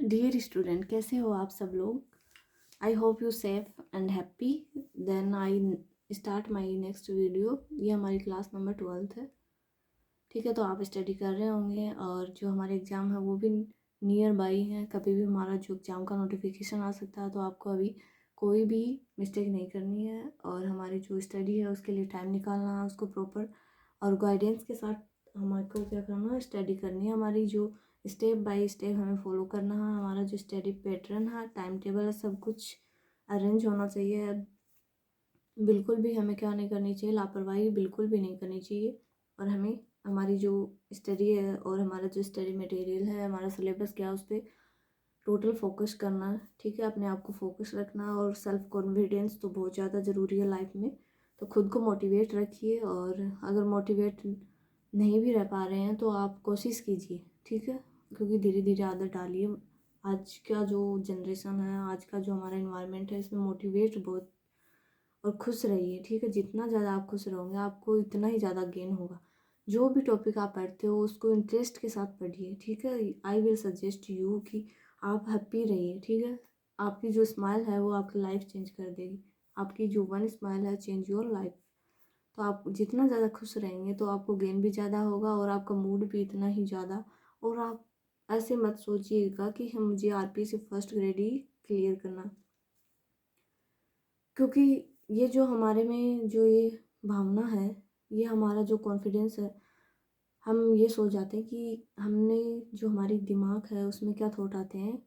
Dear student, कैसे हो आप सब लोग? I hope you safe and happy. Then I start my next video. ये हमारी क्लास नंबर 12 है। ठीक है, तो आप स्टडी कर रहे होंगे और जो हमारे एग्ज़ाम है वो भी नियर बाई है। कभी भी हमारा जो एग्ज़ाम का नोटिफिकेशन आ सकता है, तो आपको अभी कोई भी मिस्टेक नहीं करनी है और हमारी जो स्टडी है उसके लिए टाइम निकालना है, उसको प्रॉपर और गाइडेंस के साथ हमारे को क्या करना है, स्टडी करनी है। हमारी जो स्टेप बाय स्टेप हमें फॉलो करना है। हमारा जो स्टडी पैटर्न है, टाइम टेबल है, सब कुछ अरेंज होना चाहिए। बिल्कुल भी हमें क्या नहीं करनी चाहिए, लापरवाही बिल्कुल भी नहीं करनी चाहिए। और हमें हमारी जो स्टडी है और हमारा जो स्टडी मटेरियल है, हमारा सिलेबस क्या है, उस पर टोटल फोकस करना है। ठीक है, अपने आप को फोकस रखना और सेल्फ कॉन्फिडेंस तो बहुत ज़्यादा ज़रूरी है लाइफ में। तो खुद को मोटिवेट रखिए और अगर मोटिवेट नहीं भी रह पा रहे हैं तो आप कोशिश कीजिए। ठीक है, क्योंकि धीरे धीरे आदत डालिए। आज का जो जनरेशन है, आज का जो हमारा इन्वायरमेंट है, इसमें मोटिवेट बहुत और खुश रहिए। ठीक है, जितना ज़्यादा आप खुश रहोगे आपको इतना ही ज़्यादा गेन होगा। जो भी टॉपिक आप पढ़ते हो उसको इंटरेस्ट के साथ पढ़िए। ठीक है, आई विल सजेस्ट यू कि आप हैप्पी रहिए। ठीक है, आपकी जो स्माइल है वो आपकी लाइफ चेंज कर देगी। आपकी जो वन स्माइल है चेंज योर लाइफ। तो आप जितना ज़्यादा खुश रहेंगे तो आपको गेन भी ज़्यादा होगा और आपका मूड भी इतना ही ज़्यादा। और आप ऐसे मत सोचिएगा कि हम मुझे आरपी से फर्स्ट ग्रेड ही क्लियर करना, क्योंकि ये जो हमारे में जो ये भावना है, ये हमारा जो कॉन्फिडेंस है, हम ये सोच जाते हैं कि हमने जो हमारी दिमाग है उसमें क्या थॉट आते हैं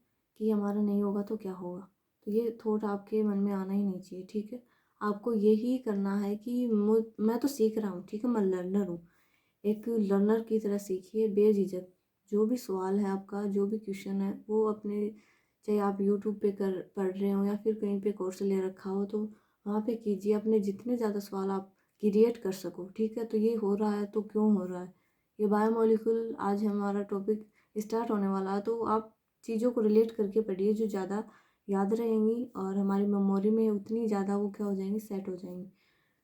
कि हमारा नहीं होगा तो क्या होगा। तो ये थॉट आपके मन में आना ही नहीं चाहिए। ठीक है, आपको यही करना है कि मैं तो सीख रहा हूँ। ठीक है, मैं लर्नर हूँ। एक लर्नर की तरह सीखिए बेझिझक। जो भी सवाल है आपका, जो भी क्वेश्चन है, वो अपने चाहे आप यूट्यूब पे कर पढ़ रहे हो या फिर कहीं पे कोर्स ले रखा हो तो वहाँ पे कीजिए। अपने जितने ज़्यादा सवाल आप क्रिएट कर सको। ठीक है, तो ये हो रहा है तो क्यों हो रहा है, ये बायोमोलिक्यूल आज हमारा टॉपिक स्टार्ट होने वाला है। तो आप चीज़ों को रिलेट करके पढ़िए जो ज़्यादा याद रहेंगी और हमारी मेमोरी में उतनी ज़्यादा वो क्या हो जाएंगी, सेट हो जाएंगी।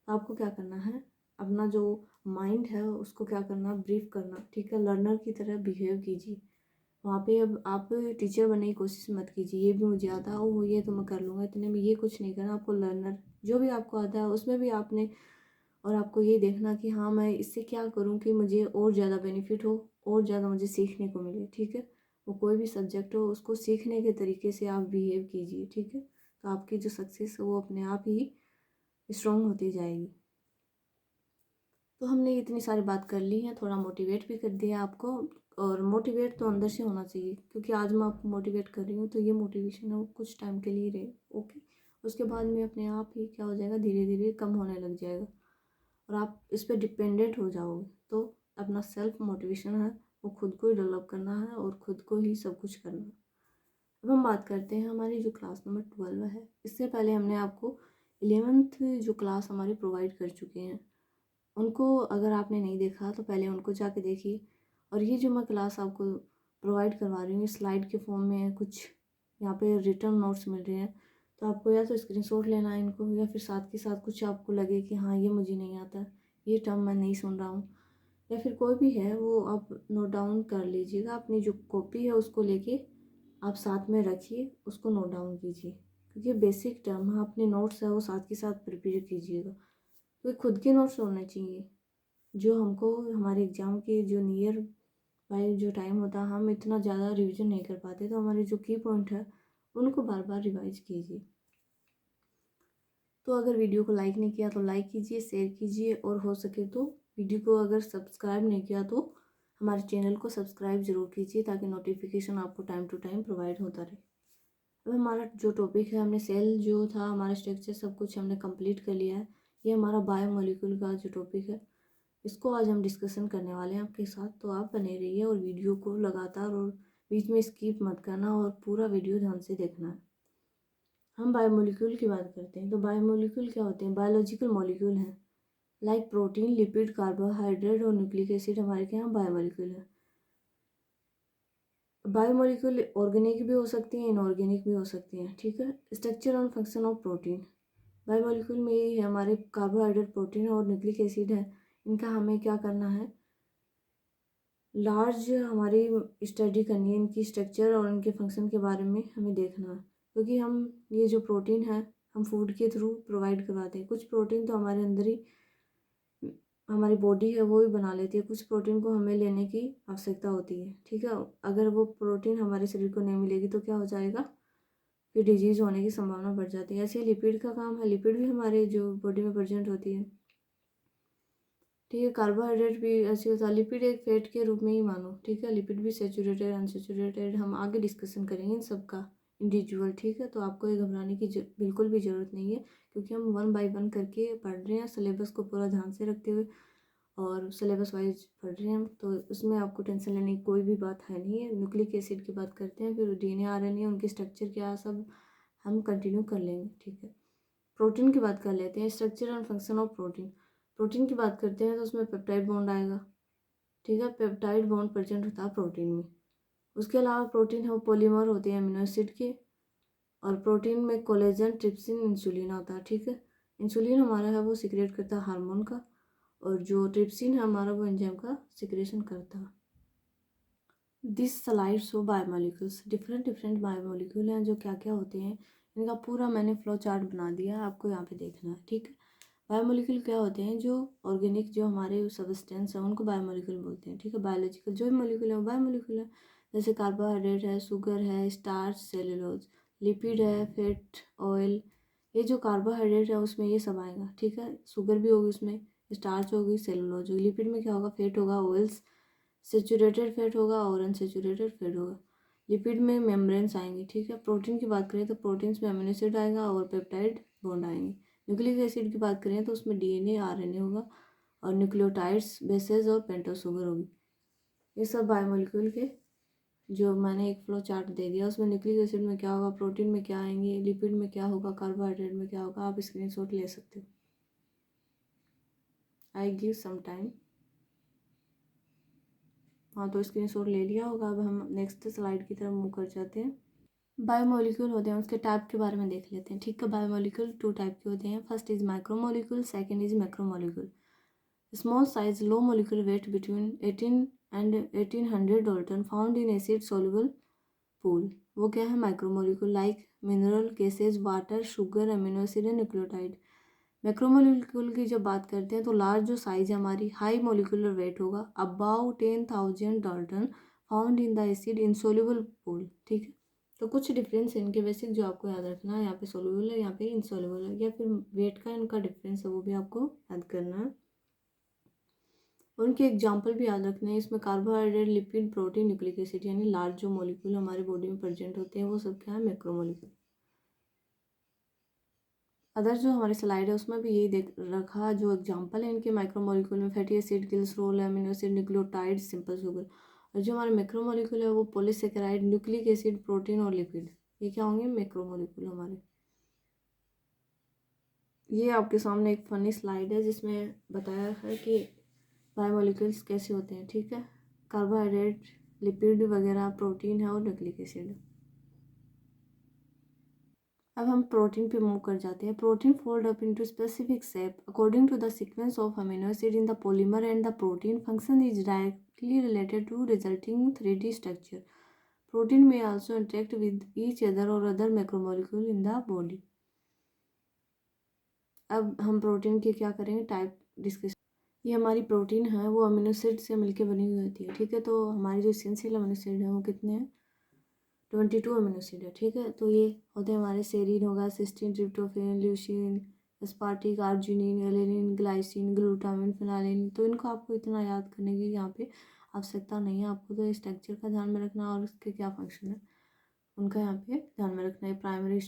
तो आपको क्या करना है, अपना जो माइंड है उसको क्या करना, ब्रीफ करना। ठीक है, लर्नर की तरह बिहेव कीजिए वहाँ पे। अब आप टीचर बनने की कोशिश मत कीजिए, ये भी मुझे आता है, ओह ये तो मैं कर लूँगा इतने में, ये कुछ नहीं करना। आपको लर्नर जो भी आपको आता है उसमें भी आपने और आपको ये देखना कि हाँ मैं इससे क्या करूँ कि मुझे और ज़्यादा बेनिफिट हो और ज़्यादा मुझे सीखने को मिले। ठीक है, वो कोई भी सब्जेक्ट हो उसको सीखने के तरीके से आप बिहेव कीजिए। ठीक है, तो आपकी जो सक्सेस है वो अपने आप ही स्ट्रॉन्ग होती जाएगी। तो हमने इतनी सारी बात कर ली है, थोड़ा मोटिवेट भी कर दिया आपको। और मोटिवेट तो अंदर से होना चाहिए, क्योंकि आज मैं आपको मोटिवेट कर रही हूँ तो ये मोटिवेशन है वो कुछ टाइम के लिए रहे। ओके, उसके बाद में अपने आप ही क्या हो जाएगा, धीरे धीरे कम होने लग जाएगा और आप इस पर डिपेंडेंट हो जाओगे। तो अपना सेल्फ मोटिवेशन है वो खुद को ही डेवलप करना है और खुद को ही सब कुछ करना है। अब हम बात करते हैं हमारी जो क्लास नंबर 12 है। इससे पहले हमने आपको 11th जो क्लास हमारी प्रोवाइड कर चुके हैं, उनको अगर आपने नहीं देखा तो पहले उनको जाके देखिए। और ये जो मैं क्लास आपको प्रोवाइड करवा रही हूँ स्लाइड के फॉर्म में है, कुछ यहाँ पे रिटर्न नोट्स मिल रहे हैं। तो आपको या तो स्क्रीनशॉट लेना है इनको, या फिर साथ के साथ कुछ आपको लगे कि हाँ ये मुझे नहीं आता, ये टर्म मैं नहीं सुन रहा हूँ, या फिर कोई भी है वो आप नोट डाउन कर लीजिएगा। अपनी जो कॉपी है उसको लेके आप साथ में रखिए, उसको नोट डाउन कीजिए, क्योंकि बेसिक टर्म है। अपने नोट्स है वो साथ के साथ प्रिपेयर कीजिएगा। तो खुद के नोट्स होने चाहिए जो हमको हमारे एग्ज़ाम के जो नियर बाई जो टाइम होता है, हम इतना ज़्यादा रिवीजन नहीं कर पाते, तो हमारे जो की पॉइंट है उनको बार बार रिवाइज कीजिए। तो अगर वीडियो को लाइक नहीं किया तो लाइक कीजिए, शेयर कीजिए, और हो सके तो वीडियो को अगर सब्सक्राइब नहीं किया तो हमारे चैनल को सब्सक्राइब ज़रूर कीजिए, ताकि नोटिफिकेशन आपको टाइम टू टाइम प्रोवाइड होता रहे। अब हमारा जो टॉपिक है, हमने सेल जो था हमारा स्ट्रक्चर सब कुछ हमने कंप्लीट कर लिया है। ये हमारा बायोमोलिक्यूल का जो टॉपिक है, इसको आज हम डिस्कशन करने वाले हैं आपके साथ। तो आप बने रहिए और वीडियो को लगातार और बीच में स्किप मत करना और पूरा वीडियो ध्यान से देखना है। हम बायोमोलिक्यूल की बात करते हैं तो बायोमोलिक्यूल क्या होते हैं, बायोलॉजिकल मॉलिक्यूल हैं। लाइक प्रोटीन, लिपिड, कार्बोहाइड्रेट और न्यूक्लिक एसिड हमारे क्या हैं, बायोमोलिक्यूल है। बायोमोलिक्यूल ऑर्गेनिक भी हो सकती हैं, इनऑर्गेनिक भी हो सकती हैं। ठीक है, स्ट्रक्चर और फंक्शन ऑफ प्रोटीन, बायोमोलिक्यूल में ये है हमारे कार्बोहाइड्रेट, प्रोटीन और न्यूक्लिक एसिड है। इनका हमें क्या करना है, लार्ज हमारी स्टडी करनी है, इनकी स्ट्रक्चर और इनके फंक्शन के बारे में हमें देखना है, क्योंकि हम ये जो प्रोटीन है हम फूड के थ्रू प्रोवाइड करवाते हैं। कुछ प्रोटीन तो हमारे अंदर ही हमारी बॉडी है वो ही बना लेती है, कुछ प्रोटीन को हमें लेने की आवश्यकता होती है, ठीक है। अगर वो प्रोटीन हमारे शरीर को नहीं मिलेगी तो क्या हो जाएगा, फिर डिजीज़ होने की संभावना बढ़ जाती है। ऐसे ही लिपिड का काम है, लिपिड भी हमारे जो बॉडी में प्रेजेंट होती है, ठीक है। कार्बोहाइड्रेट भी ऐसे होता है, लिपिड एक फैट के रूप में ही मानो, ठीक है। लिपिड भी सेचुरेटेड अनसेचुरेटेड हम आगे डिस्कशन करेंगे इन सब का इंडिविजुअल, ठीक है। तो आपको ये घबराने की बिल्कुल भी ज़रूरत नहीं है, क्योंकि हम 1 बाय 1 करके पढ़ रहे हैं, सिलेबस को पूरा ध्यान से रखते हुए और सिलेबस वाइज पढ़ रहे हैं हम, तो उसमें आपको टेंशन लेने की कोई भी बात है नहीं है। न्यूक्लिक एसिड की बात करते हैं, फिर डीएनए आरएनए उनके स्ट्रक्चर क्या सब हम कंटिन्यू कर लेंगे, ठीक है। प्रोटीन की बात कर लेते हैं, structure and function of protein. Protein की बात करते हैं तो उसमें पेप्टाइड बॉन्ड आएगा, ठीक है। पेप्टाइड बॉन्ड प्रेजेंट होता है प्रोटीन में। उसके अलावा प्रोटीन है वो पॉलीमर होते हैं अमीनो एसिड के, और प्रोटीन में कोलेजन ट्रिप्सिन इंसुलिन आता है, ठीक है। इंसुलिन हमारा है वो सिक्रेट करता है हार्मोन का, और जो ट्रिप्सिन है हमारा वो एंजाइम का सिक्रेशन करता है। This slide show biomolecules, different different biomolecule हैं जो क्या क्या होते हैं, इनका पूरा मैंने फ्लो चार्ट बना दिया है, आपको यहाँ पे देखना है, ठीक है। बायोमोलिक्यूल क्या होते हैं, जो ऑर्गेनिक जो हमारे सब्सटेंस हैं उनको बायोमोलिक्यूल बोलते हैं, ठीक है। बायोलॉजिकल जो भी मोलिक्यूल है वो बायोमोलिक्यूल है, जैसे कार्बोहाइड्रेट है, शुगर है, स्टार्च, सेलुलोज, लिपिड है, फैट, ऑयल। ये जो कार्बोहाइड्रेट है उसमें ये सब आएगा, ठीक है। शुगर भी होगी उसमें, स्टार्च होगी, सेलुलोज होगी। लिपिड में क्या होगा, फैट होगा, ऑयल्स, सेचुरेटेड फैट होगा और अनसेचुरेटेड फैट होगा। लिपिड में मेम्ब्रेन्स आएंगे, ठीक है। प्रोटीन की बात करें तो प्रोटीन्स में अमीनो एसिड आएगा और पेप्टाइड बॉन्ड आएंगे। न्यूक्लिक एसिड की बात करें तो उसमें डीएनए आरएनए होगा और न्यूक्लियोटाइड्स, बेसेस और पेंटोस शुगर होगी। ये सब बायोमोलिक्यूल के जो मैंने एक फ्लो चार्ट दे दिया, उसमें न्यूक्लिक एसिड में क्या होगा, प्रोटीन में क्या आएंगे, लिपिड में क्या होगा, कार्बोहाइड्रेट में क्या होगा। आप स्क्रीनशॉट ले सकते हो, आई गिव सम टाइम। हाँ, तो स्क्रीनशॉट ले लिया होगा। अब हम नेक्स्ट स्लाइड की तरफ मूव कर जाते हैं। बायोमोलिक्यूल होते हैं उसके टाइप के बारे में देख लेते हैं, ठीक है। बायोमोलिक्यूल 2 टाइप के होते हैं, first is micromolecule, second is macromolecule. Small size low molecular weight between 18 and 1800 Dalton found in acid soluble pool, वो क्या है, micromolecule like mineral, gases, water, sugar, amino acid and nucleotide. Macromolecule की जब बात करते हैं तो लार्ज जो साइज है हमारी, हाई मोलिकुलर वेट होगा, about 10,000 dalton found in the acid insoluble pool, ठीक है। तो कुछ डिफरेंस है इनके बेसिक जो आपको याद रखना है, यहाँ पे सोल्यूबल है, यहाँ पे इंसोल्यूबल है, या फिर वेट का इनका डिफरेंस है वो भी आपको याद करना है। उनके एग्जाम्पल भी याद रखने हैं, इसमें carbohydrate, lipid, protein, nucleic acid, यानी लार्ज जो मॉलिक्यूल हमारी बॉडी में प्रेजेंट होते हैं वो सब क्या है, मैक्रोमोलिक्यूल। अदर जो हमारी स्लाइड है उसमें भी यही देख रखा, जो एग्जांपल है इनके माइक्रोमोलिक्यूल में fatty acid, glycerol, amino acid, nucleotide, simple sugar. और जो हमारे मैक्रोमोलिक्यूल है वो पॉलीसेकेराइड, न्यूक्लिक एसिड, प्रोटीन और लिपिड, ये क्या होंगे, मैक्रोमोलिक्यूल हमारे। ये आपके सामने एक फनी स्लाइड है जिसमें बताया है कि बायोमोलिक्यूल्स कैसे होते हैं, ठीक है। कार्बोहाइड्रेट, लिपिड वगैरह, प्रोटीन है और न्यूक्लिक एसिड। अब हम प्रोटीन पे मूव कर जाते हैं। Protein fold up into specific shape according to the sequence of amino acid in the polymer and the protein function is directly related to resulting 3D structure. Protein may also interact with each other और other macromolecule in the body. अब हम protein के क्या करेंगे, type discuss. ये हमारी protein है वो अमीनो एसिड से मिलकर बनी हुई होती है, ठीक है। तो हमारी जो एसेंशियल अमीनो एसिड है वो कितने हैं, 22 अमीनो एसिड है, ठीक है। तो ये होते हैं हमारे सेरीन होगा, cysteine, tryptophan, leucine, aspartic, arginine, alanine, glycine, glutamine, phenylalanine. तो इनको आपको इतना याद करने की यहाँ पे आवश्यकता नहीं है, आपको तो स्ट्रक्चर का ध्यान में रखना और उसके क्या फंक्शन है उनका यहाँ पे ध्यान में रखना है। प्राइमरी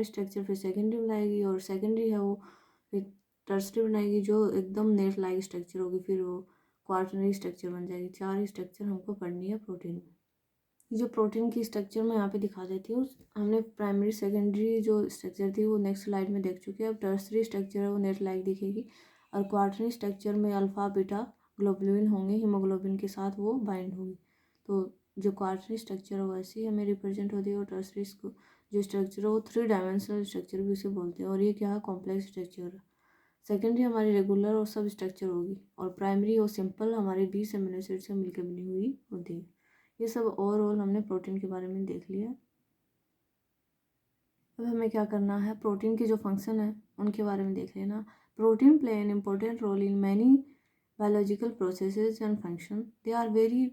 स्ट्रक्चर फिर सेकेंडरी बनाएगी, और सेकेंडरी है वो फिर टर्सरी बनाएगी जो एकदम नेट लाइक स्ट्रक्चर होगी, फिर वो क्वार्टनरी स्ट्रक्चर बन जाएगी। 4 स्ट्रक्चर हमको पढ़नी है प्रोटीन में। जो प्रोटीन की स्ट्रक्चर मैं यहाँ पे दिखा देती हूँ, हमने प्राइमरी सेकेंडरी जो स्ट्रक्चर थी वो नेक्स्ट स्लाइड में देख चुके हैं। अब टर्सरी स्ट्रक्चर है वो नेट लाइक दिखेगी, और क्वार्टरनरी स्ट्रक्चर में अल्फा बीटा ग्लोबुलिन होंगे, हीमोग्लोबिन के साथ वो बाइंड होगी। तो जो क्वार्टरनरी स्ट्रक्चर है वो ऐसी हमें रिप्रेजेंट होती है, और टर्सरी जो स्ट्रक्चर है वो 3 डायमेंशनल स्ट्रक्चर भी उसे बोलते हैं, और ये क्या है, कॉम्प्लेक्स स्ट्रक्चर है। सेकेंडरी हमारी रेगुलर और सब स्ट्रक्चर होगी, और प्राइमरी और सिंपल हमारे 20 अमीनो एसिड से मिलकर बनी हुई होती है। ये सब ओवरऑल हमने प्रोटीन के बारे में देख लिया। अब हमें क्या करना है, प्रोटीन के जो फंक्शन है उनके बारे में देख लेना। Protein play an important role in many biological processes and function. They are very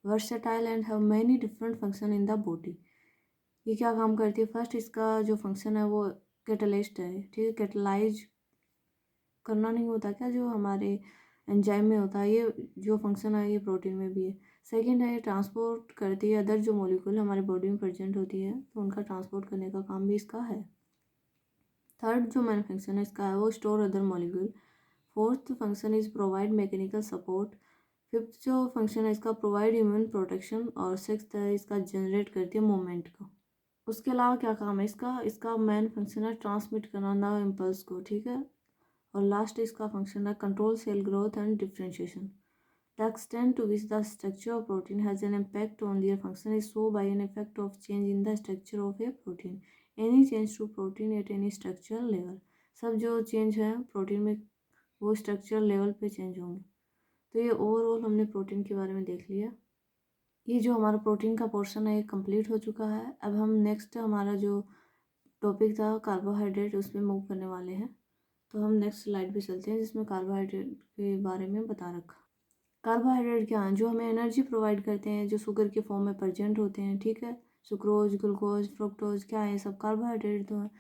versatile and have many different function in the body. ये क्या काम करती है, फर्स्ट इसका जो फंक्शन है वो कैटलिस्ट है, ठीक है। कैटलाइज करना नहीं होता क्या, जो हमारे एंजाइम में होता है, ये जो फंक्शन है ये प्रोटीन में भी है। सेकंड है, ये ट्रांसपोर्ट करती है अदर जो मॉलिक्यूल हमारी बॉडी में प्रेजेंट होती है, तो उनका ट्रांसपोर्ट करने का काम भी इसका है। थर्ड जो मेन फंक्शन है इसका है वो store other molecule. Fourth function is provide mechanical support. Fifth जो फंक्शन है इसका प्रोवाइड इम्यून प्रोटेक्शन। और सिक्स्थ है इसका जनरेट करती है मूवमेंट को। उसके अलावा क्या काम है इसका, इसका मेन फंक्शन है ट्रांसमिट करना इम्पल्स को, ठीक है। और लास्ट इसका फंक्शन है control cell growth and differentiation. The extent to which the structure of protein has an impact on their function is so by an effect of change in the structure of a protein. Any change to protein at any structural level. सब जो change है protein में वो structural level पे change होंगे। तो ये overall हमने प्रोटीन के बारे में देख लिया। ये जो हमारा प्रोटीन का पोर्शन है ये कंप्लीट हो चुका है। अब हम नेक्स्ट हमारा जो टॉपिक था कार्बोहाइड्रेट उस पर मूव करने वाले हैं। तो हम नेक्स्ट स्लाइड पे चलते हैं जिसमें कार्बोहाइड्रेट के बारे में बता रखा। कार्बोहाइड्रेट क्या है, जो हमें एनर्जी प्रोवाइड करते हैं, जो शुगर के फॉर्म में प्रेजेंट होते हैं, ठीक है। सुक्रोज, ग्लूकोज, फ्रुक्टोज क्या है, सब कार्बोहाइड्रेट तो है।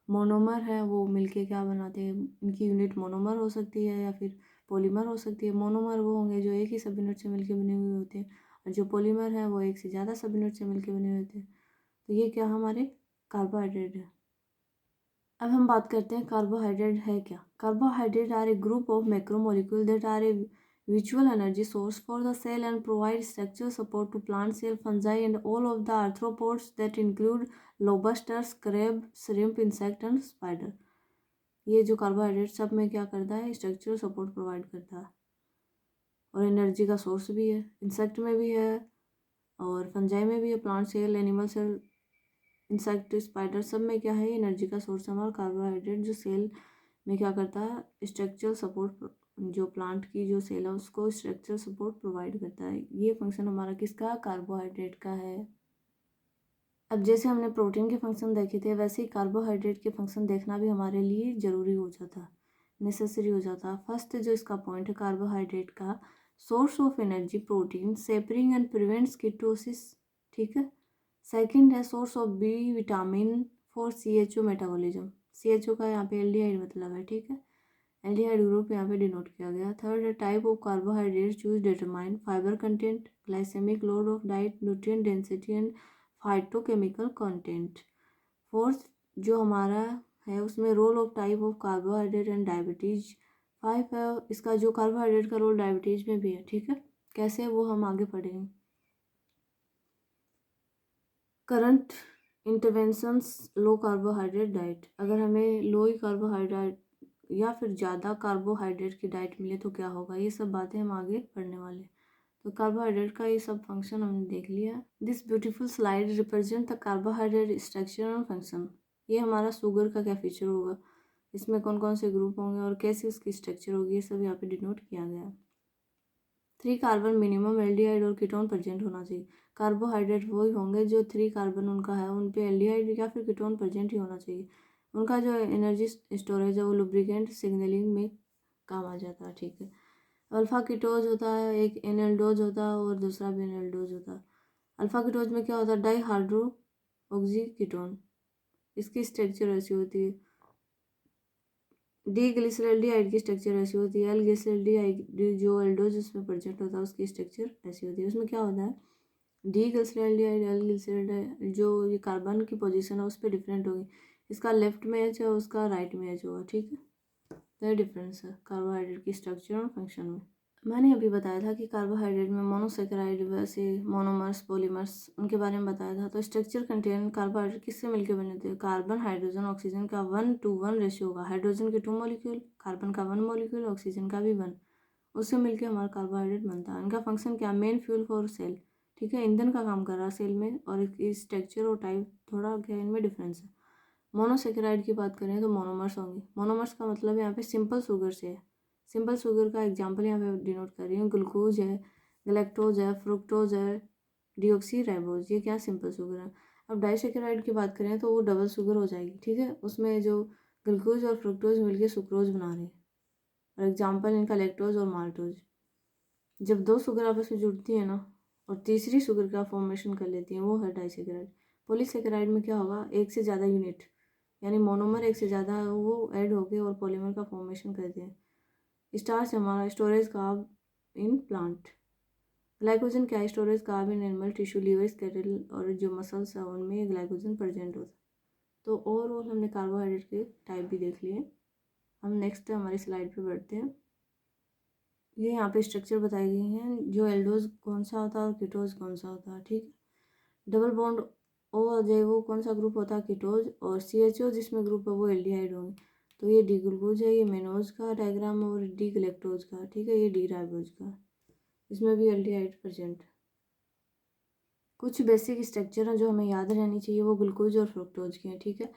मोनोमर है, वो मिलके क्या बनाते हैं, इनकी यूनिट मोनोमर हो सकती है या फिर पॉलीमर हो सकती है। मोनोमर वो होंगे जो एक ही सब यूनिट से मिलके बने हुए होते हैं, और जो पॉलीमर है वो एक से ज़्यादा सब यूनिट से मिलके बने हुए होते हैं। तो ये क्या हमारे कार्बोहाइड्रेट है। अब हम बात करते हैं कार्बोहाइड्रेट है क्या। Carbohydrate are a group of macromolecule that are a visual energy source for the cell and provide structure support to plant cell, fungi and all of the arthropods that include lobsters, crab, shrimp, insect and spider. ये जो carbohydrate सब में क्या करता है, structure support provide करता है और एनर्जी का सोर्स भी है। इंसेक्ट में भी है और फंजाई में भी है, plant cell, animal cell, insect, spider, सब में क्या है, एनर्जी का सोर्स हमारा कार्बोहाइड्रेट। जो सेल में क्या करता है, स्ट्रक्चरल सपोर्ट, जो प्लांट की जो सेल है उसको स्ट्रक्चरल सपोर्ट प्रोवाइड करता है। ये फंक्शन हमारा किसका, कार्बोहाइड्रेट का है। अब जैसे हमने प्रोटीन के फंक्शन देखे थे वैसे ही कार्बोहाइड्रेट के फंक्शन देखना भी हमारे लिए ज़रूरी हो जाता, नेसेसरी हो जाता। फर्स्ट जो इसका पॉइंट है कार्बोहाइड्रेट का, source of energy protein, sparing and prevents ketosis, ठीक है। सेकंड है source of B vitamin for CHO metabolism. CHO का यहाँ पे एल्डिहाइड मतलब है, ठीक है। एल्डिहाइड ग्रुप यहाँ पे डिनोट किया गया। थर्ड है type of carbohydrate choose determine fibre content, glycemic load of diet, nutrient density and phytochemical content. Fourth जो हमारा है उसमें role of type of carbohydrate and diabetes. Five है इसका जो कार्बोहाइड्रेट का रोल डायबिटीज में भी है, ठीक है। कैसे वो हम आगे पढ़ेंगे। करंट इंटरवेंशंस लो कार्बोहाइड्रेट डाइट। अगर हमें लो ही कार्बोहाइड्रेट या फिर ज़्यादा कार्बोहाइड्रेट की डाइट मिले तो क्या होगा, ये सब बातें हम आगे पढ़ने वाले हैं। तो कार्बोहाइड्रेट का ये सब फंक्शन हमने देख लिया। This beautiful slide represent the carbohydrate structure and function. ये हमारा शुगर का क्या फीचर होगा, इसमें कौन कौन से ग्रुप होंगे और कैसे उसकी स्ट्रक्चर होगी, ये सब यहाँ पे डिनोट किया गया है। 3 कार्बन मिनिमम एल्डिहाइड और कीटोन प्रेजेंट होना चाहिए। कार्बोहाइड्रेट वही होंगे जो 3 कार्बन उनका है, उन पे एल्डिहाइड या फिर कीटोन प्रेजेंट ही होना चाहिए। उनका जो एनर्जी स्टोरेज है वो लुब्रिकेंट सिग्नलिंग में काम आ जाता है, ठीक है। अल्फा कीटोज होता है, एक एनएल्डोज होता है और दूसरा भी एनएल्डोज होता है। अल्फा कीटोज में क्या होता है, डाई हाइड्रो ऑक्सी कीटोन, इसकी स्ट्रक्चर ऐसी होती है। डी ग्लिसरल्डिहाइड की स्ट्रक्चर ऐसी होती है। एल ग्लिसरल्डिहाइड जो एल्डोज उसमें प्रेजेंट होता है उसकी स्ट्रक्चर ऐसी होती है। उसमें क्या होता है, डी ग्लिसरल्डिहाइड, एल ग्लिसरल्डिहाइड, जो ये कार्बन की पोजीशन है उस पर डिफरेंट होगी। इसका लेफ्ट में एच है, उसका राइट में एच होगा, ठीक है। तो ये डिफरेंस है कार्बोहाइड्रेट की स्ट्रक्चर और फंक्शन में। मैंने अभी बताया था कि कार्बोहाइड्रेट में मोनोसेकेराइड, वैसे मोनोमर्स, पॉलीमर्स, उनके बारे में बताया था। तो स्ट्रक्चर कंटेन कार्बोहाइड्रेट किससे मिलकर बने होते हैं, कार्बन, हाइड्रोजन, ऑक्सीजन का 1:1 रेशियो होगा। हाइड्रोजन के 2 मॉलिक्यूल, कार्बन का 1 मॉलिक्यूल, ऑक्सीजन का भी 1, उससे मिलकर हमारा कार्बोहाइड्रेट बनता है। इनका फंक्शन क्या, मेन फ्यूल फॉर सेल, ठीक है, ईंधन का काम कर रहा है सेल में। और इसकी स्ट्रक्चर और टाइप थोड़ा क्या इनमें डिफरेंस है। मोनोसेकेराइड की बात करें तो मोनोमर्स होंगे। मोनोमर्स का मतलब यहाँ पे सिंपल शुगर से है। सिंपल शुगर का एग्जांपल यहाँ पे डिनोट कर रही हूँ। ग्लूकोज है, गलेक्टोज है, फ्रुक्टोज है, डिऑक्सी राइबोज, ये क्या सिंपल शुगर है। अब डाइसेकेराइड की बात करें तो वो डबल शुगर हो जाएगी, ठीक है। उसमें जो ग्लूकोज और फ्रुक्टोज मिलके सुक्रोज बना रहे हैं, और एग्जाम्पल इनका लैक्टोज और माल्टोज। जब दो शुगर आपस में जुड़ती है ना और तीसरी शुगर का फॉर्मेशन कर लेती हैं, वो है डाइसेकेराइड। पॉलीसेकेराइड में क्या होगा, एक से ज़्यादा यूनिट यानी मोनोमर एक से ज़्यादा वो ऐड होके और पॉलीमर का फॉर्मेशन करते हैं। स्टार्च हमारा storage carb in plant. Glycogen क्या है, storage carb in animal tissue, liver, skeletal और जो मसल्स है उनमें ग्लाइकोजन प्रेजेंट होता है। तो ओवरऑल हमने कार्बोहाइड्रेट के टाइप भी देख लिए। हम नेक्स्ट हमारी स्लाइड पे बढ़ते हैं। ये यहाँ पे स्ट्रक्चर बताई गई हैं, जो एल्डोज कौन सा होता है और कीटोज कौन सा होता है, ठीक है। डबल बॉन्ड ओ आ जाए वो कौन सा ग्रुप होता है, कीटोज, और CHO जिसमें ग्रुप है वो एल्डिहाइड होंगे। तो ये डी ग्लूकोज है, ये मेनोज का डायग्राम, और डी गलेक्टोज का, ठीक है, ये डी राइबोज का, इसमें भी एल्डिहाइड प्रेजेंट। कुछ बेसिक स्ट्रक्चर हैं जो हमें याद रहनी चाहिए, वो ग्लूकोज और फ्रुक्टोज के हैं, ठीक है।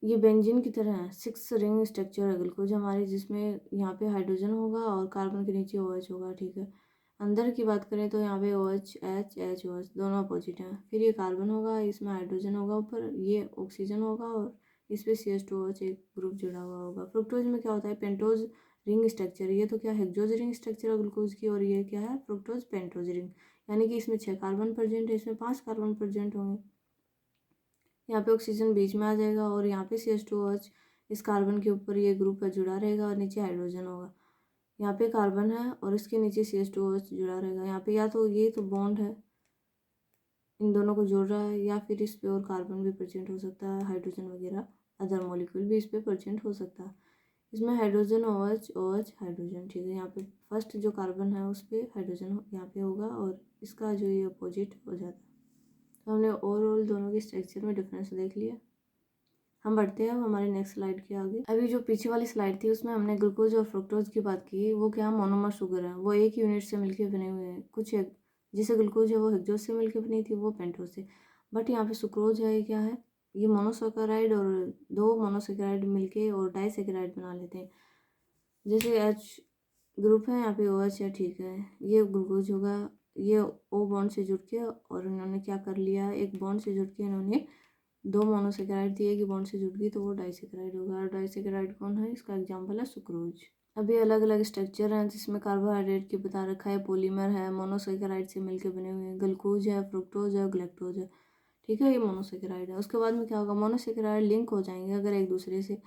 ये बेंजीन की तरह है, 6 रिंग स्ट्रक्चर है ग्लूकोज हमारे, जिसमें यहाँ पे हाइड्रोजन होगा और कार्बन के नीचे OH होगा, ठीक है। अंदर की बात करें तो यहाँ पे OH H OH दोनों अपोजिट हैं। फिर ये कार्बन होगा, इसमें हाइड्रोजन होगा ऊपर, ये ऑक्सीजन होगा, और इस पर CH2OH एक ग्रुप जुड़ा हुआ होगा। फ्रुक्टोज में क्या होता है, पेंटोज रिंग स्ट्रक्चर। ये तो क्या हेक्सोज रिंग स्ट्रक्चर है ग्लूकोज की, और ये क्या है, फ्रुक्टोज पेंटोज रिंग, यानी कि इसमें 6 कार्बन प्रेजेंट है, इसमें 5 कार्बन प्रेजेंट होंगे। यहाँ पे ऑक्सीजन बीच में आ जाएगा, और यहाँ पे CH2OH इस कार्बन के ऊपर ये ग्रुप है जुड़ा रहेगा, और नीचे हाइड्रोजन होगा। यहाँ पे कार्बन है और इसके नीचे CH2OH जुड़ा रहेगा। यहाँ पे या तो ये तो बॉन्ड है, इन दोनों को जोड़ रहा है, या फिर इस पे और कार्बन भी प्रेजेंट हो सकता है, हाइड्रोजन वगैरह अदर मॉलिक्यूल भी इस पे प्रेजेंट हो सकता है। इसमें हाइड्रोजन OH OH हाइड्रोजन, ठीक है। यहाँ पे फर्स्ट जो कार्बन है उस पर हाइड्रोजन यहाँ पे होगा, और इसका जो ये अपोजिट हो जाता है। तो हमने ओवरऑल दोनों के स्ट्रक्चर में डिफरेंस देख लिया। हम बढ़ते हैं अब हमारे नेक्स्ट स्लाइड के आगे। अभी जो पीछे वाली स्लाइड थी उसमें हमने ग्लूकोज और फ्रुक्टोज की बात की। वो क्या, मोनोमर शुगर है, वो एक यूनिट से मिलकर बने हुए हैं। कुछ एक जैसे ग्लूकोज है वो हेक्सोज से मिलकर बनी थी, वो पेंटोज से। बट यहाँ पे सुक्रोज है, ये क्या है, ये मोनोसेकेराइड और दो मोनोसेकेराइड मिलके और डाइसेकेराइड बना लेते हैं। जैसे H ग्रुप है, यहाँ पे OH है, ठीक है। ये ग्लूकोज होगा, ये O बॉन्ड से जुड़ के, और इन्होंने क्या कर लिया, एक बॉन्ड से जुड़ के इन्होंने दो मोनोसेकेराइड थी, एक ही बॉन्ड से जुड़ गई, तो वो डाइसेकेराइड होगा। और डाइसेकेराइड कौन है, इसका एग्जांपल है सुक्रोज। अभी अलग अलग स्ट्रक्चर हैं, जिसमें कार्बोहाइड्रेट की बता रखा है, पॉलीमर है, मोनोसेकेराइड से मिलकर बने हुए हैं, ग्लूकोज है, फ्रुक्टोज है, गलेक्टोज है, ठीक है, ये मोनोसेकेराइड है। उसके बाद में क्या होगा, मोनोसेकेराइड लिंक हो जाएंगे अगर एक दूसरे से,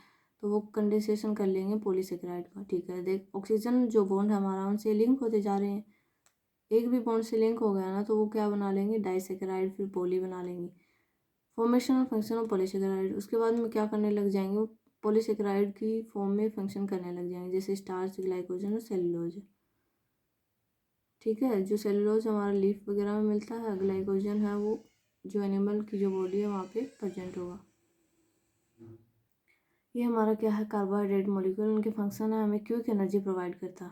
तो वो कंडेंसेशन कर लेंगे पॉलीसेकेराइड का, ठीक है। देख ऑक्सीजन जो बॉन्ड है हमारा, उनसे लिंक होते जा रहे हैं, एक भी बॉन्ड से लिंक हो गया ना तो वो क्या बना लेंगे, डाइसेकेराइड, फिर पॉली बना लेंगे। फॉर्मेशन और फंक्शन ऑफ पॉलीसेकेराइड, उसके बाद में क्या करने लग जाएंगे, वो पॉलीसेकेराइड की फॉर्म में फंक्शन करने लग जाएंगे, जैसे स्टार्च, ग्लाइकोजन और सेलुलोज, ठीक है। जो सेलुलोज हमारा लीफ वगैरह में मिलता है, ग्लाइकोजन है वो जो एनिमल की जो बॉडी है वहाँ पे प्रेजेंट होगा। ये हमारा क्या है, कार्बोहाइड्रेट मॉलिक्यूल, उनके फंक्शन है, हमें क्विक एनर्जी प्रोवाइड करता है।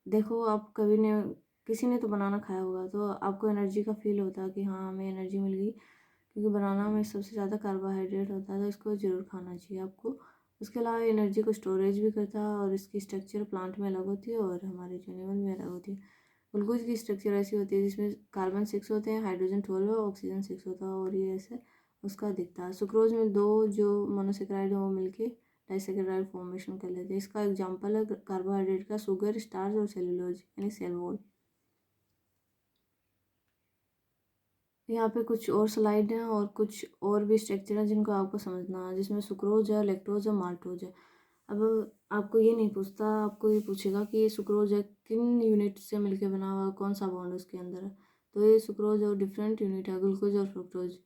देखो आप कभी ने किसी ने तो बनाना खाया होगा, तो आपको एनर्जी का फील होता है कि हाँ हमें एनर्जी मिल गई, क्योंकि बनाना में सबसे ज़्यादा कार्बोहाइड्रेट होता है, तो इसको ज़रूर खाना चाहिए आपको। उसके अलावा एनर्जी को स्टोरेज भी करता है, और इसकी स्ट्रक्चर प्लांट में अलग होती है और हमारे जो एनिमल में अलग होती है। ग्लूकोज की स्ट्रक्चर ऐसी होती है जिसमें कार्बन 6 होते हैं, हाइड्रोजन 12 है, ऑक्सीजन 6 होता है, और ये ऐसे उसका दिखता है। सुक्रोज में दो जो मोनोसेकेराइड है वो मिलके डाइसेकेराइड फॉर्मेशन कर लेते हैं। इसका एग्जांपल है कार्बोहाइड्रेट का शुगर, स्टार्च और सेलुलोज यानी सेल वॉल। यहाँ पे कुछ और स्लाइड हैं और कुछ और भी स्ट्रक्चर हैं जिनको आपको समझना है, जिसमें सुक्रोज है, लैक्टोज है, माल्टोज है। अब आपको ये नहीं पूछता, आपको ये पूछेगा कि ये सुक्रोज है किन यूनिट से मिलकर बना हुआ, कौन सा बॉन्ड उसके अंदर है। तो ये सुक्रोज और डिफरेंट यूनिट है, ग्लूकोज और फ्रुक्टोज।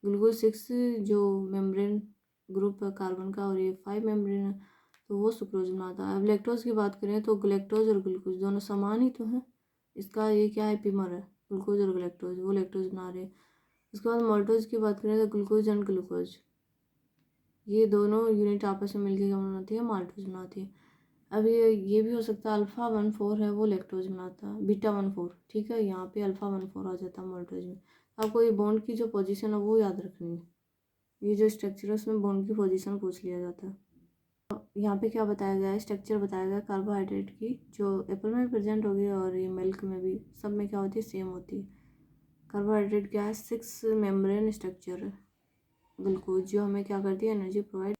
ग्लूकोज 6 जो मेम्ब्रेन ग्रुप है कार्बन का, और ये 5 मेम्ब्रेन है, तो वो सुक्रोज बनाता है। अब लैक्टोज की बात करें तो ग्लैक्टोज और ग्लूकोज दोनों समान ही तो हैं। इसका ये क्या है, एपिमर है, ग्लूकोज और ग्लैक्टोज, वो लैक्टोज बना रहे हैं। उसके बाद माल्टोज की बात करें तो ग्लूकोज एंड ग्लूकोज, ये दोनों यूनिट आपस में मिलकर क्या बनाती है, माल्टोज बनाती है। अब ये भी हो सकता है अल्फ़ा 1,4 है वो लैक्टोज बनाता है, बीटा 1,4, ठीक है। यहाँ पे अल्फ़ा 1,4 आ जाता है माल्टोज में। आपको ये बॉन्ड की जो पोजीशन है वो याद रखनी है। ये जो स्ट्रक्चर है उसमें बॉन्ड की पोजीशन पूछ लिया जाता है। यहाँ पे क्या बताया गया है, स्ट्रक्चर बताया गया कार्बोहाइड्रेट की, जो एप्पल में भी प्रेजेंट होगी और ये मिल्क में भी, सब में क्या होती है, सेम होती है। कार्बोहाइड्रेट क्या है, 6 मेम्ब्रेन स्ट्रक्चर है। ग्लूकोज जो हमें क्या करती है, एनर्जी प्रोवाइड।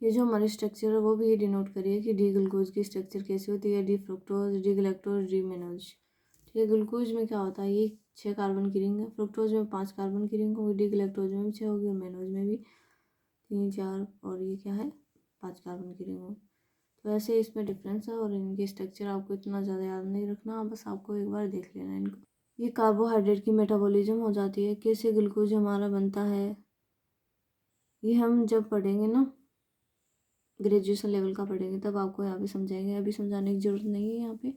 ये जो हमारी स्ट्रक्चर है वो भी ये डिनोट करिए कि डी ग्लूकोज की स्ट्रक्चर कैसी होती है, D fructose, D galactose, D mannose. ठीक है, ग्लूकोज में क्या होता है, ये 6 कार्बन की रिंग है, फ्रुक्टोज में 5 कार्बन की रिंग होगी, डी गलेक्टोज में भी 6 होगी और मेनोज में भी 3, 4 और ये क्या है 5 कार्बन की रिंग होगी। तो ऐसे इसमें डिफरेंस है और इनके स्ट्रक्चर आपको इतना ज़्यादा याद नहीं रखना, बस आपको एक बार देख लेना इनको। ये कार्बोहाइड्रेट की मेटाबॉलिज्म हो जाती है, कैसे ग्लूकोज हमारा बनता है, ये हम जब पढ़ेंगे ना, ग्रेजुएशन लेवल का पढ़ेंगे तब आपको यहाँ पे समझाएंगे, अभी समझाने की ज़रूरत नहीं है यहाँ पे,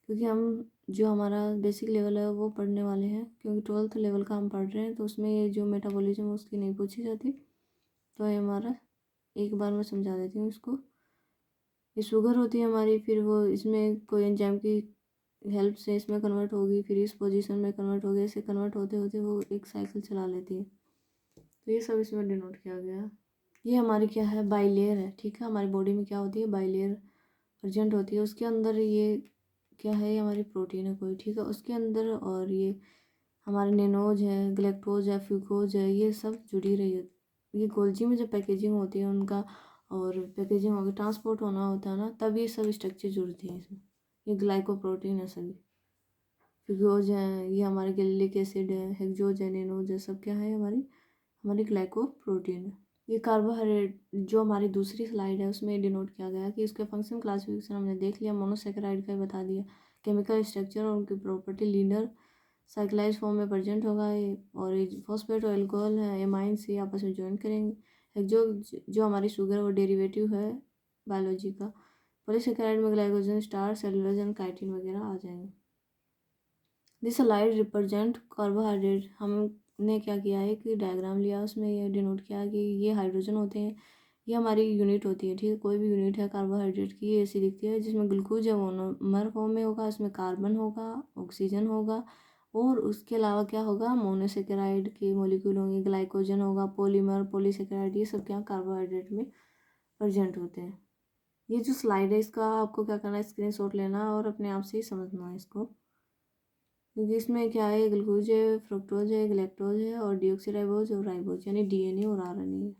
क्योंकि हम जो हमारा बेसिक लेवल है वो पढ़ने वाले हैं, क्योंकि 12th लेवल का हम पढ़ रहे हैं, तो उसमें ये जो मेटाबॉलिज्म है उसकी नहीं पूछी जाती। तो ये हमारा एक बार मैं समझा देती हूँ इसको। ये शुगर होती है हमारी, फिर वो इसमें कोई एंजाइम की हेल्प से इसमें कन्वर्ट होगी, फिर इस पोजीशन में कन्वर्ट होगी, ऐसे कन्वर्ट होते होते वो एक साइकिल चला लेती है। तो ये सब इसमें डिनोट किया गया है। ये हमारी क्या है, बाइलेयर है। ठीक है, हमारी बॉडी में क्या होती है, बाइलेयर प्रेजेंट होती है, उसके अंदर ये क्या है, ये हमारी प्रोटीन है कोई। ठीक है, उसके अंदर और ये हमारे नेनोज है, ग्लेक्टोज है, फ्यूकोज है, ये सब जुड़ी रही है। ये गोल्जी में जब पैकेजिंग होती है उनका, और पैकेजिंग होकर ट्रांसपोर्ट होना होता है ना, तब ये सब स्ट्रक्चर जुड़ती हैं इसमें। ये ग्लाइकोप्रोटीन है सभी। फ्यूकोज है, ये हमारे गैलिक एसिड है, हेक्सोज है, नेनोज है, सब क्या है, हमारी ग्लाइकोप्रोटीन है। ये कार्बोहाइड्रेट जो हमारी दूसरी स्लाइड है उसमें डिनोट किया गया कि इसके फंक्शन क्लासिफिकेशन हमने देख लिया, मोनोसेकेराइड का बता दिया, केमिकल स्ट्रक्चर और उनकी प्रॉपर्टी, लीनर साइक्लाइज फॉर्म में प्रेजेंट होगा ये, और ये फॉस्फेट और एल्कोहल है, एमाइन से आपस में ज्वाइन करेंगे। जो हमारी शुगर वो डेरिवेटिव है बायोलॉजी का। पॉलीसेकेराइड में glycogen, starch, cellulose and chitin वगैरह आ जाएंगे। This slide represent carbohydrate. हमने क्या किया है कि डायग्राम लिया, उसमें ये डिनोट किया कि ये हाइड्रोजन होते हैं, ये हमारी यूनिट होती है। ठीक है, कोई भी यूनिट है कार्बोहाइड्रेट की, ये ऐसी दिखती है, जिसमें ग्लूकोज है वो मोनोमर फॉर्म में होगा, उसमें कार्बन होगा, ऑक्सीजन होगा, और उसके अलावा क्या होगा, मोनोसेकेराइड के मॉलिक्यूल होंगे, ग्लाइकोजन होगा, पॉलीमर, पॉलीसेकेराइड, ये सब क्या कार्बोहाइड्रेट में प्रेजेंट होते हैं। ये जो स्लाइड है इसका आपको क्या करना है, स्क्रीनशॉट लेना और अपने आप से ही समझना है इसको, क्योंकि इसमें क्या है, ग्लूकोज है, फ्रुक्टोज है, ग्लैक्टोज है और डीऑक्सीराइबोज और राइबोज, यानी डीएनए और आरएनए।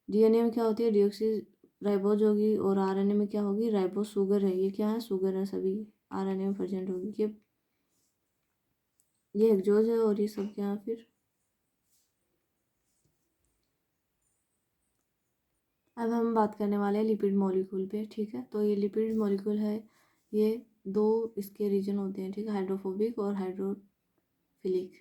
डीएनए में क्या होती है, डीऑक्सीराइबोज होगी, और आरएनए में क्या होगी, राइबोज शुगर है, ये क्या है, शुगर है, सभी आरएनए में प्रेजेंट होगी। ये हेक्सोज है और ये सब क्या है फिर। अब हम बात करने वाले हैं लिपिड मॉलिक्यूल पे। ठीक है, तो ये लिपिड मॉलिक्यूल है, ये दो इसके रीजन होते हैं। ठीक है, हाइड्रोफोबिक और हाइड्रोफिलिक।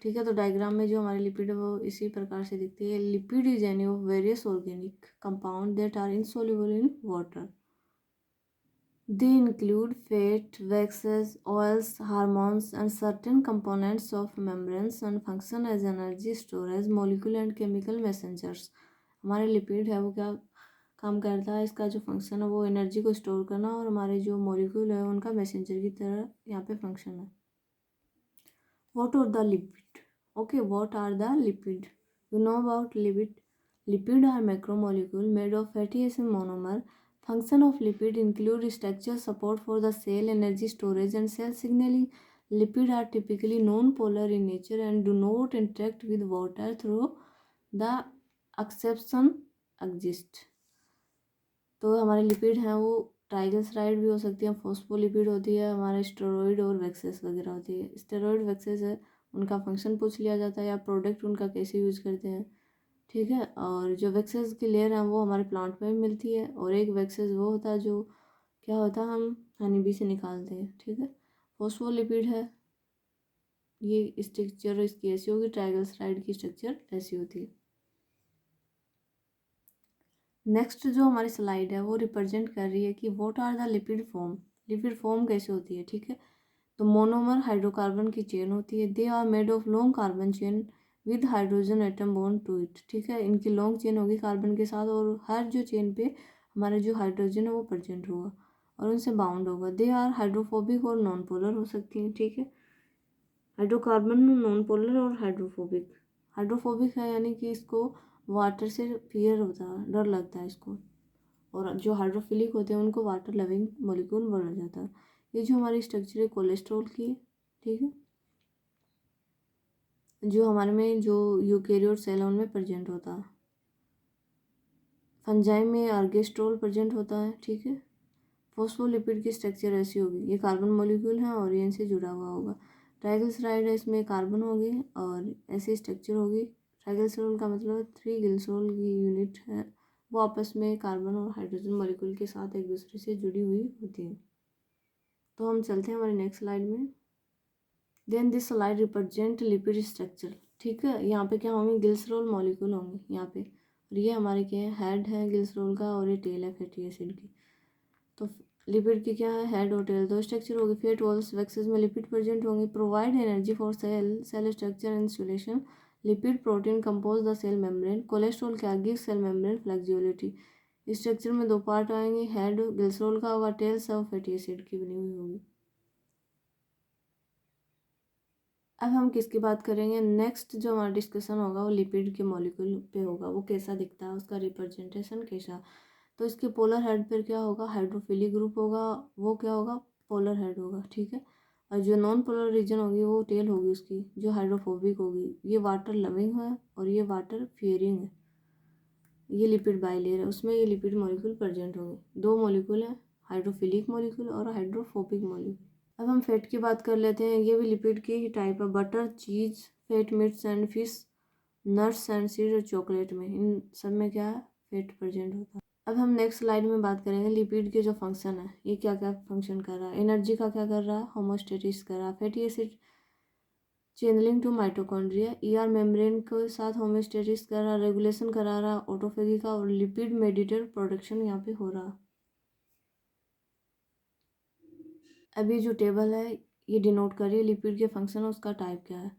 ठीक है, तो डायग्राम में जो हमारी लिपिड है वो इसी प्रकार से दिखती है। Lipid is any of various organic compound that are insoluble in water. They include fat, waxes, oils, hormones and certain components of membranes and function as energy storage molecule and chemical messengers. हमारे lipid है वो क्या काम करता है, इसका जो function है वो एनर्जी को स्टोर करना, और हमारे जो मॉलिक्यूल है उनका मैसेंजर की तरह यहाँ पे फंक्शन है। What are the lipid? Okay, what are the lipid? You know about lipid. Lipid are macromolecule made of fatty acid monomer. Function of lipid include structure, support for the cell, energy storage and cell signaling. Lipid are typically non-polar in nature and do not interact with water through the exception exist. तो हमारे lipid हैं वो triglyceride भी हो सकती है, phospholipid होती है, हमारे स्टेरॉइड और वैक्सेस वगैरह होती है। स्टेरॉइड वैक्सेस है, उनका फंक्शन पूछ लिया जाता है या प्रोडक्ट उनका कैसे यूज़ करते हैं। ठीक है, और जो वैक्सेस की लेयर है वो हमारे प्लांट में भी मिलती है, और एक वैक्सेस वो होता है जो क्या होता है, हम हनी बी से निकालते हैं। ठीक है, फॉस्फोलिपिड है, ये स्ट्रक्चर इसकी ऐसी होगी, ट्राइग्लिसराइड की स्ट्रक्चर ऐसी होती है। नेक्स्ट जो हमारी स्लाइड है वो रिप्रेजेंट कर रही है कि what are the lipid form. Lipid form कैसे होती है। ठीक है, तो मोनोमर हाइड्रोकार्बन की चेन होती है। They are made of long carbon chain with hydrogen atom bond to it. ठीक है, इनकी लॉन्ग चेन होगी कार्बन के साथ, और हर जो चेन पे हमारा जो हाइड्रोजन है वो प्रेजेंट होगा और उनसे बाउंड होगा। दे आर हाइड्रोफोबिक और नॉन पोलर हो सकती हैं। ठीक है, हाइड्रोकार्बन नॉन पोलर और हाइड्रोफोबिक। हाइड्रोफोबिक है यानी कि इसको वाटर से फियर होता है, डर लगता है इसको। और जो हाइड्रोफिलिक होते हैं उनको वाटर लविंग मॉलिक्यूल बोला जाता है। ये जो हमारी स्ट्रक्चर है कोलेस्ट्रॉल की है, ठीक है, जो हमारे में जो यूकेरियोट सेल है उनमें प्रेजेंट होता है। फंजाई में अर्गेस्ट्रोल प्रेजेंट होता है, ठीक है। फॉस्फोलिपिड की स्ट्रक्चर ऐसी होगी, ये कार्बन मॉलिक्यूल है और ये इनसे जुड़ा हुआ होगा। ट्राइग्लिसराइड है, इसमें कार्बन होगी और ऐसी स्ट्रक्चर होगी। ट्राइग्लिसरॉल का मतलब 3 ग्लिसरॉल की यूनिट है, वो आपस में कार्बन और हाइड्रोजन मॉलिक्यूल के साथ एक दूसरे से जुड़ी हुई होती है। तो हम चलते हैं हमारे नेक्स्ट स्लाइड में। Then this slide represent lipid structure, ठीक है। यहाँ पे क्या होंगे, ग्लिसरॉल मॉलिक्यूल होंगे यहाँ पे, और ये हमारे क्या है, हेड है ग्लिसरॉल का और ये टेल है फैटी एसिड की। तो लिपिड की क्या है, हेड और टेल दो स्ट्रक्चर होगी। फेट वॉल्स वैक्सेस में लिपिड प्रेजेंट होंगे, provide energy for cell structure and insulation. Lipid protein compose the cell membrane. Cholesterol क्या गिव सेल मेम्ब्रेन फ्लेक्सिबिलिटी। इस स्ट्रक्चर में 2 पार्ट आएंगे, हेड ग्लिसरॉल का होगा, टेल सब फैटी एसिड की बनी हुई होगी। अब हम किसकी बात करेंगे, नेक्स्ट जो हमारा डिस्कशन होगा वो लिपिड के मॉलिक्यूल पे होगा, वो कैसा दिखता है, उसका रिप्रेजेंटेशन कैसा। तो इसके पोलर हेड पर क्या होगा, हाइड्रोफिलिक ग्रुप होगा, वो क्या होगा, पोलर हेड होगा, ठीक है। और जो नॉन पोलर रीजन होगी वो टेल होगी उसकी, जो हाइड्रोफोबिक होगी। ये वाटर लविंग है और ये वाटर फियरिंग है। ये लिपिड बाइलेयर है, उसमें ये लिपिड मॉलिक्यूल प्रेजेंट होंगे। 2 मॉलिक्यूल हैं, हाइड्रोफिलिक मॉलिक्यूल और हाइड्रोफोबिक मॉलिक्यूल। अब हम फैट की बात कर लेते हैं, ये भी लिपिड की ही टाइप है। Butter, cheese, fat, meets and fish, nuts and seed और चॉकलेट में, इन सब में क्या है, फैट प्रेजेंट होता है। अब हम नेक्स्ट स्लाइड में बात करेंगे लिपिड के जो फंक्शन है, ये क्या क्या फंक्शन कर रहा है। एनर्जी का क्या कर रहा है, होमोस्टेटिस कर रहा है। Fatty acid channelling to mitochondria, ER membrane के साथ होमोस्टेटिस कर रहा है, रेगुलेशन करा रहा है ऑटोफेगी का, और लिपिड मेडिएटर प्रोडक्शन यहाँ पे हो रहा है। अब ये जो टेबल है ये डिनोट करिए लिपिड के फंक्शन है, उसका टाइप क्या है।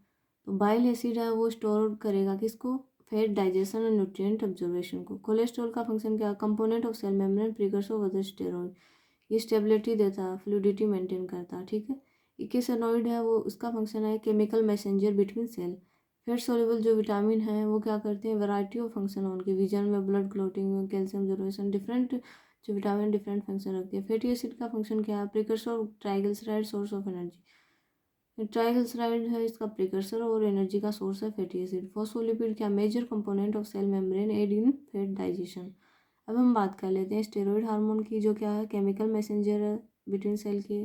तो बाइल एसिड है वो स्टोर करेगा किसको, फैट डाइजेशन और न्यूट्रिएंट अब्जॉर्बेशन को। कोलेस्ट्रॉल का फंक्शन क्या है, component of cell membrane, precursor of other steroid. ये स्टेबिलिटी देता है, फ्लूइडिटी मेंटेन करता है, ठीक है। इक्केसेनॉइड है वो, उसका फंक्शन है chemical messenger between cell. Fat soluble जो विटामिन है वो क्या करते हैं, वैरायटी ऑफ फंक्शन है उनके, विजन में, ब्लड क्लॉटिंग में, कैल्शियम अब्जॉर्बेशन, डिफरेंट जो विटामिन डिफरेंट फंक्शन रखती है। फैटी एसिड का फंक्शन क्या है, precursor of triglyceride, source of energy. Triglyceride है इसका प्रिकर्सर और एनर्जी का सोर्स है फैटी एसिड। फॉस्फोलिपिड क्या, major component of cell membrane, aid in fat digestion. अब हम बात कर लेते हैं स्टेरॉइड हार्मोन की, जो क्या है, केमिकल मैसेंजर है बिटवीन सेल के।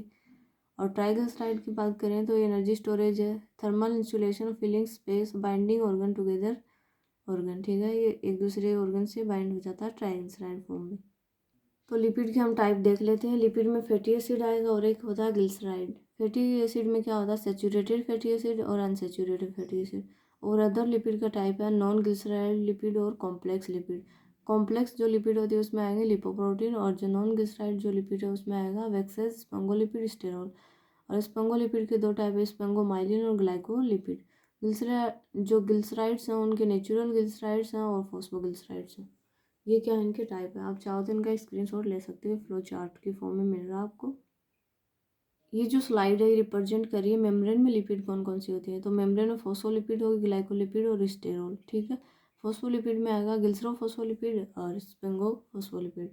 और ट्राइग्लिसराइड की बात करें तो एनर्जी स्टोरेज है, thermal insulation, filling space, binding organ together organ, ठीक है। ये एक दूसरे ऑर्गन से बाइंड हो जाता है ट्राइग्लिसराइड फॉर्म में। तो लिपिड के हम टाइप देख लेते हैं। लिपिड में फैटी एसिड आएगा और एक होता है ग्लिसराइड। फैटी एसिड में क्या होता है, सैचुरेटेड फैटी एसिड और अनसैचुरेटेड फैटी एसिड। और अदर लिपिड का टाइप है नॉन ग्लिसराइड लिपिड और कॉम्प्लेक्स लिपिड। कॉम्प्लेक्स जो लिपिड होती है उसमें आएंगे लिपोप्रोटीन, और जो नॉन ग्लिसराइड जो लिपिड है उसमें आएगा वैक्सेस, स्पंगोलिपिड, स्टेरॉल। और स्पंगोलिपिड के 2 टाइप है, स्पंगोमाइलिन और ग्लाइकोलिपिड। ग्लिसराइड जो ग्लिसराइड्स हैं उनके नेचुरल ग्लिसराइड्स हैं और फॉस्फोग्लिसराइड्स हैं। ये क्या इनके टाइप है, आप चाहो तो इनका स्क्रीनशॉट ले सकते हो, फ्लो चार्ट की फॉर्म में मिल रहा है आपको। ये जो स्लाइड है ये रिप्रेजेंट करिए मेम्ब्रेन में लिपिड कौन कौन सी होती है। तो मेम्ब्रेन में फॉस्फोलिपिड होगी, ग्लाइकोलिपिड और स्टेरॉल, ठीक है। फॉस्फोलिपिड में आएगा ग्लिसरोफॉस्फोलिपिड और स्पेंगोफॉस्फोलिपिड।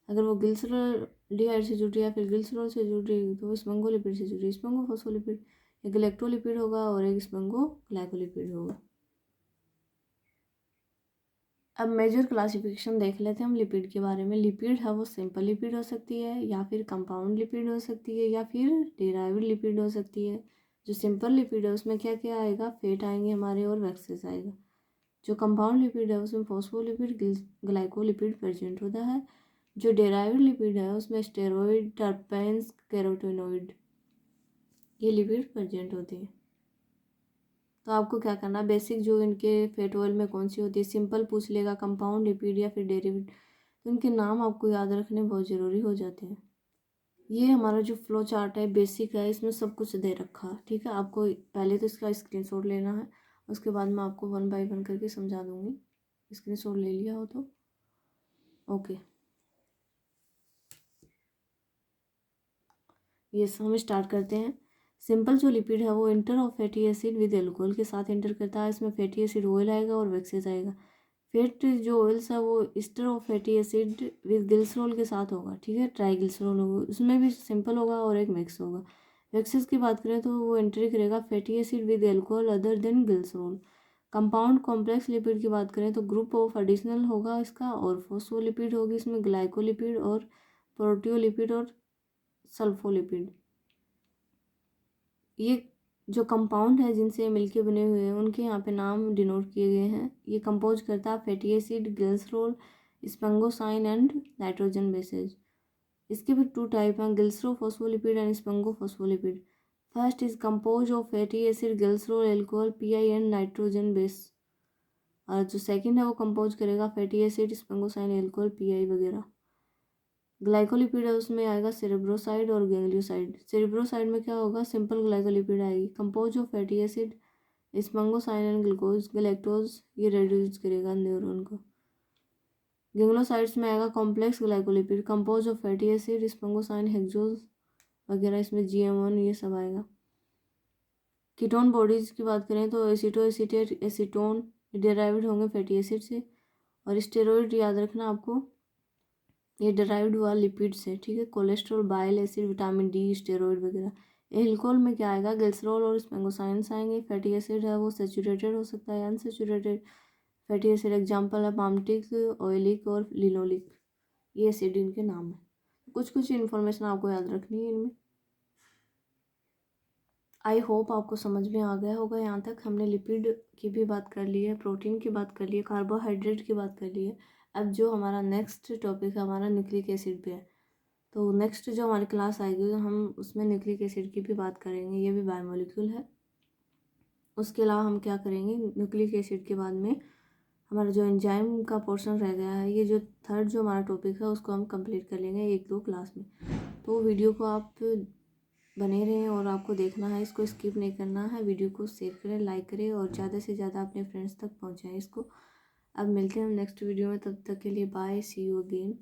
अगर वो ग्लिसरॉल्डिहाइड से जुड़ी या फिर ग्लिसरॉल से जुड़ी तो वो स्पेंगोलिपिड से जुड़ी, स्पेंगोफॉस्फोलिपिड। एक इलेक्ट्रोलिपिड होगा और एक स्पेंगोग्लाइकोलिपिड होगा। अब मेजर क्लासिफिकेशन देख लेते हैं हम लिपिड के बारे में। लिपिड है वो सिंपल लिपिड हो सकती है, या फिर कंपाउंड लिपिड हो सकती है, या फिर डेराइव्ड लिपिड हो सकती है। जो सिंपल लिपिड है उसमें क्या क्या आएगा, फैट आएंगे हमारे और वैक्सेस आएगा। जो कंपाउंड लिपिड है उसमें फॉस्फोलिपिड, ग्लाइकोलिपिड प्रेजेंट होता है। जो डेराइव्ड लिपिड है उसमें स्टेरॉइड, टर्पेन्स, कैरोटेनॉइड ये लिपिड प्रेजेंट होते हैं। तो आपको क्या करना है, बेसिक जो इनके फैट ऑयल में कौन सी होती है, सिंपल पूछ लेगा, कंपाउंड लिपिड या फिर डेरिवेटिव, तो इनके नाम आपको याद रखने बहुत ज़रूरी हो जाते हैं। ये हमारा जो फ्लो चार्ट है बेसिक है, इसमें सब कुछ दे रखा है, ठीक है। आपको पहले तो इसका स्क्रीनशॉट लेना है, उसके बाद मैं आपको 1 बाय 1 करके समझा दूँगी। स्क्रीनशॉट ले लिया हो तो ओके। ये हम स्टार्ट करते हैं। सिंपल जो लिपिड है वो inter of fatty acid with alcohol के साथ इंटर करता है। इसमें फैटी एसिड ऑयल आएगा और वैक्सेस आएगा। फैट जो ऑयल्स है वो ester of fatty acid with glycerol के साथ होगा, ठीक है, ट्राईग्लिसरॉल होगा, उसमें भी सिंपल होगा और एक मिक्स होगा। वैक्सेस की बात करें तो वो एंट्री करेगा fatty acid with alcohol other than glycerol. Compound complex lipid की बात करें तो ग्रुप ऑफ एडिशनल होगा इसका, और फॉस्फोलिपिड होगी इसमें, ग्लाइकोलिपिड और प्रोटियोलिपिड और सल्फोलिपिड। ये जो कंपाउंड है जिनसे मिलके बने हुए हैं उनके यहाँ पे नाम डिनोट किए गए हैं। ये कंपोज करता है fatty acid, glycerol, sphingosine and nitrogen bases. इसके भी टू टाइप हैं, glycerophospholipid and sphingophospholipid. First is compose of fatty acid, glycerol, alcohol, PI and nitrogen base. और जो सेकंड है वो कंपोज करेगा fatty acid, sphingosine, alcohol, PI वगैरह। Glycolipid है उसमें आएगा सेरेब्रोसाइड और गैंग्लियोसाइड। सेरेब्रोसाइड में क्या होगा, सिंपल ग्लाइकोलिपिड आएगी, compose of fatty acid, sphingosine and glucose, galactose, ये रेड्यूस करेगा न्यूरॉन को। गैंग्लियोसाइड्स में आएगा complex glycolipid, compose of fatty acid, sphingosine, hexose वगैरह, इसमें GM1 ये सब आएगा। कीटोन बॉडीज की बात करें तो एसीटो एसीटेट, एसीटोन डिराइव्ड होंगे फैटी एसिड से। और स्टेरॉइड याद रखना आपको, ये डिराइव्ड हुआ लिपिड से, ठीक है, cholesterol, bile acid, vitamin D, steroid वगैरह। एल्कोहल में क्या आएगा, ग्लिसरॉल और स्पेंगोसाइंस आएंगे। फैटी एसिड है वो सेचुरेटेड हो सकता है, अनसेचुरेटेड फैटी एसिड एग्जांपल है पामटिक, ऑयलिक और लिनोलिक। ये एसिड इनके नाम है। कुछ कुछ इन्फॉर्मेशन आपको याद रखनी है इनमें। आई होप आपको समझ में आ गया होगा। यहाँ तक हमने लिपिड की भी बात कर ली है, प्रोटीन की बात कर ली है, कार्बोहाइड्रेट की बात कर ली है। अब जो हमारा नेक्स्ट टॉपिक है हमारा न्यूक्लिक एसिड पे है। तो नेक्स्ट जो हमारी क्लास आएगी हम उसमें न्यूक्लिक एसिड की भी बात करेंगे, ये भी बायोमोलिक्यूल है। उसके अलावा हम क्या करेंगे, न्यूक्लिक एसिड के बाद में हमारा जो एंजाइम का पोर्शन रह गया है, ये जो थर्ड जो हमारा टॉपिक है उसको हम कंप्लीट कर लेंगे 1-2 क्लास में। तो वीडियो को आप बने रहें और आपको देखना है, इसको स्किप नहीं करना है। वीडियो को शेयर करें, लाइक करें और ज़्यादा से ज़्यादा अपने फ्रेंड्स तक पहुँचाएँ इसको। अब मिलते हैं हम नेक्स्ट वीडियो में, तब तक के लिए बाय, सी यू अगेन।